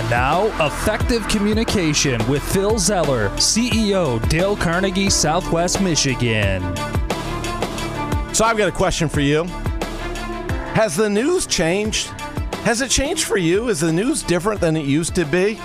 And now, Effective Communication with Phil Zeller, CEO, Dale Carnegie, Southwest Michigan. So I've got a question for you. Has the news changed? Has it changed for you? Is the news different than it used to be?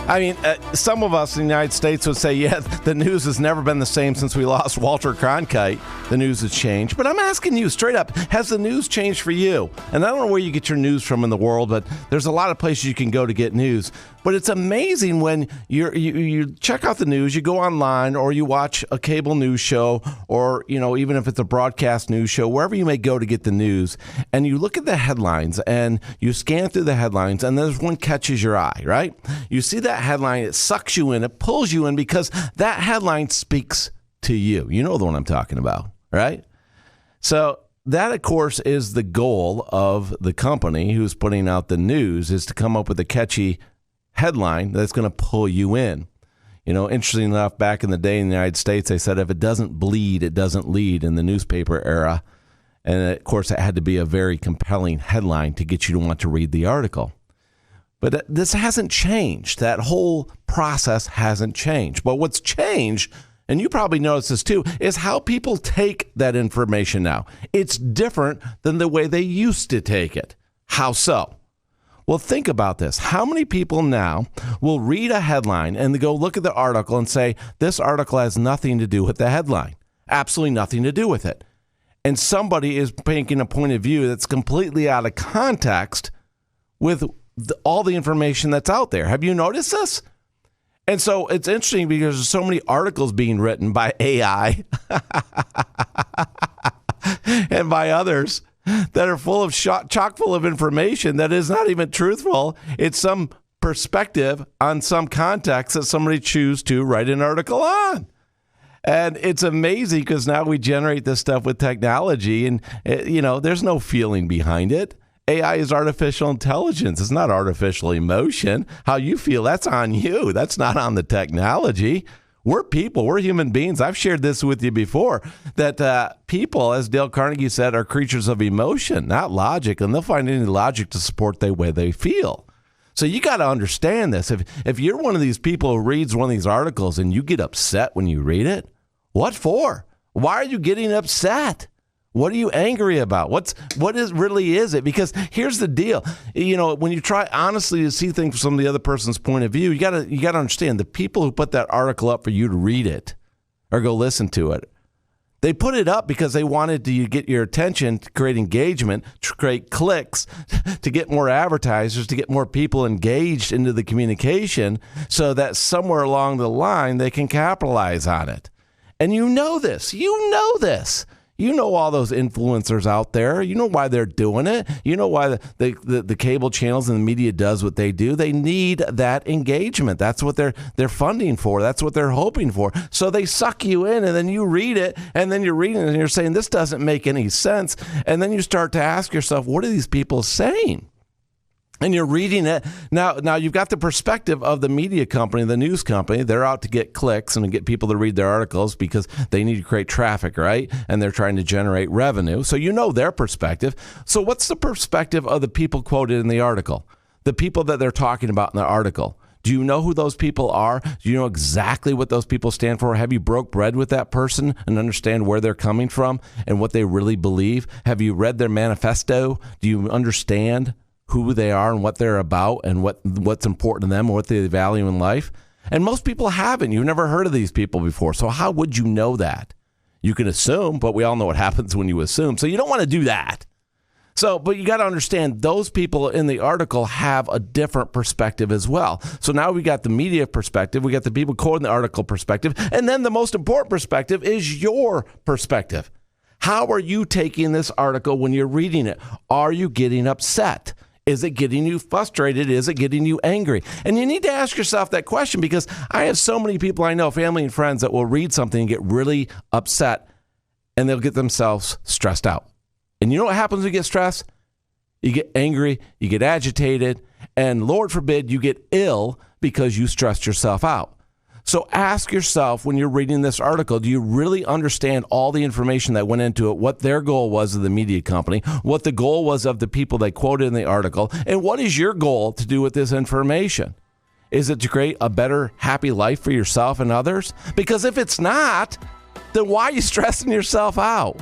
I mean, some of us in the United States would say, yeah, the news has never been the same since we lost Walter Cronkite. The news has changed. But I'm asking you straight up, has the news changed for you? And I don't know where you get your news from in the world, but there's a lot of places you can go to get news. But it's amazing when you check out the news, you go online, or you watch a cable news show, or, you know, even if it's a broadcast news show, wherever you may go to get the news, and you look at the headlines and you scan through the headlines, and there's one catches your eye, right? You see that headline, it sucks you in, it pulls you in because that headline speaks to you. You know the one I'm talking about, right? So that, of course, is the goal of the company who's putting out the news, is to come up with a catchy headline that's going to pull you in. You know, interesting enough, back in the day in the United States, they said if it doesn't bleed, it doesn't lead in the newspaper era. And of course, it had to be a very compelling headline to get you to want to read the article. But this hasn't changed. That whole process hasn't changed. But what's changed, and you probably noticed this too, is how people take that information now. It's different than the way they used to take it. How so? Well, think about this. How many people now will read a headline and they go look at the article and say, this article has nothing to do with the headline, absolutely nothing to do with it. And somebody is making a point of view that's completely out of context with all the information that's out there. Have you noticed this? And so it's interesting because there's so many articles being written by AI and by others that are full of chock full of information that is not even truthful. It's some perspective on some context that somebody choose to write an article on. And it's amazing because now we generate this stuff with technology and, you know, there's no feeling behind it. AI is artificial intelligence. It's not artificial emotion. How you feel, that's on you. That's not on the technology. We're people. We're human beings. I've shared this with you before, that people, as Dale Carnegie said, are creatures of emotion, not logic, and they'll find any logic to support the way they feel. So you got to understand this. If you're one of these people who reads one of these articles and you get upset when you read it, what for? Why are you getting upset? What are you angry about? What really is it? Because here's the deal. You know, when you try honestly to see things from the other person's point of view, you got to understand the people who put that article up for you to read it or go listen to it, they put it up because they wanted to get your attention, to create engagement, to create clicks, to get more advertisers, to get more people engaged into the communication so that somewhere along the line they can capitalize on it. And you know this. You know this. You know all those influencers out there. You know why they're doing it. You know why the cable channels and the media does what they do. They need that engagement. That's what they're funding for. That's what they're hoping for. So they suck you in, and then you read it, and then you're reading it, and you're saying, this doesn't make any sense. And then you start to ask yourself, what are these people saying? And you're reading it. Now you've got the perspective of the media company, the news company. They're out to get clicks and to get people to read their articles because they need to create traffic, right? And they're trying to generate revenue. So you know their perspective. So what's the perspective of the people quoted in the article? The people that they're talking about in the article. Do you know who those people are? Do you know exactly what those people stand for? Have you broke bread with that person and understand where they're coming from and what they really believe? Have you read their manifesto? Do you understand who they are and what they're about and what's important to them and what they value in life? And most people haven't. You've never heard of these people before. So how would you know that? You can assume, but we all know what happens when you assume. So you don't want to do that. So, but you got to understand those people in the article have a different perspective as well. So now we got the media perspective, we got the people quoting the article perspective, and then the most important perspective is your perspective. How are you taking this article when you're reading it? Are you getting upset? Is it getting you frustrated? Is it getting you angry? And you need to ask yourself that question because I have so many people I know, family and friends, that will read something and get really upset and they'll get themselves stressed out. And you know what happens when you get stressed? You get angry, you get agitated, and Lord forbid you get ill because you stressed yourself out. So ask yourself when you're reading this article, do you really understand all the information that went into it, what their goal was of the media company, what the goal was of the people they quoted in the article, and what is your goal to do with this information? Is it to create a better, happy life for yourself and others? Because if it's not, then why are you stressing yourself out?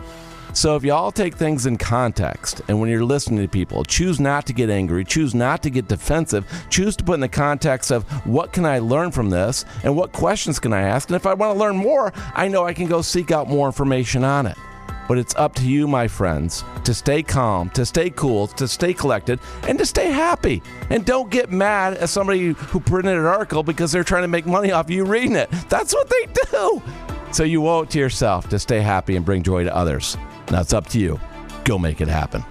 So if you all take things in context, and when you're listening to people, choose not to get angry, choose not to get defensive, choose to put in the context of what can I learn from this, and what questions can I ask? And if I want to learn more, I know I can go seek out more information on it. But it's up to you, my friends, to stay calm, to stay cool, to stay collected, and to stay happy. And don't get mad at somebody who printed an article because they're trying to make money off you reading it. That's what they do. So you owe it to yourself to stay happy and bring joy to others. Now it's up to you. Go make it happen.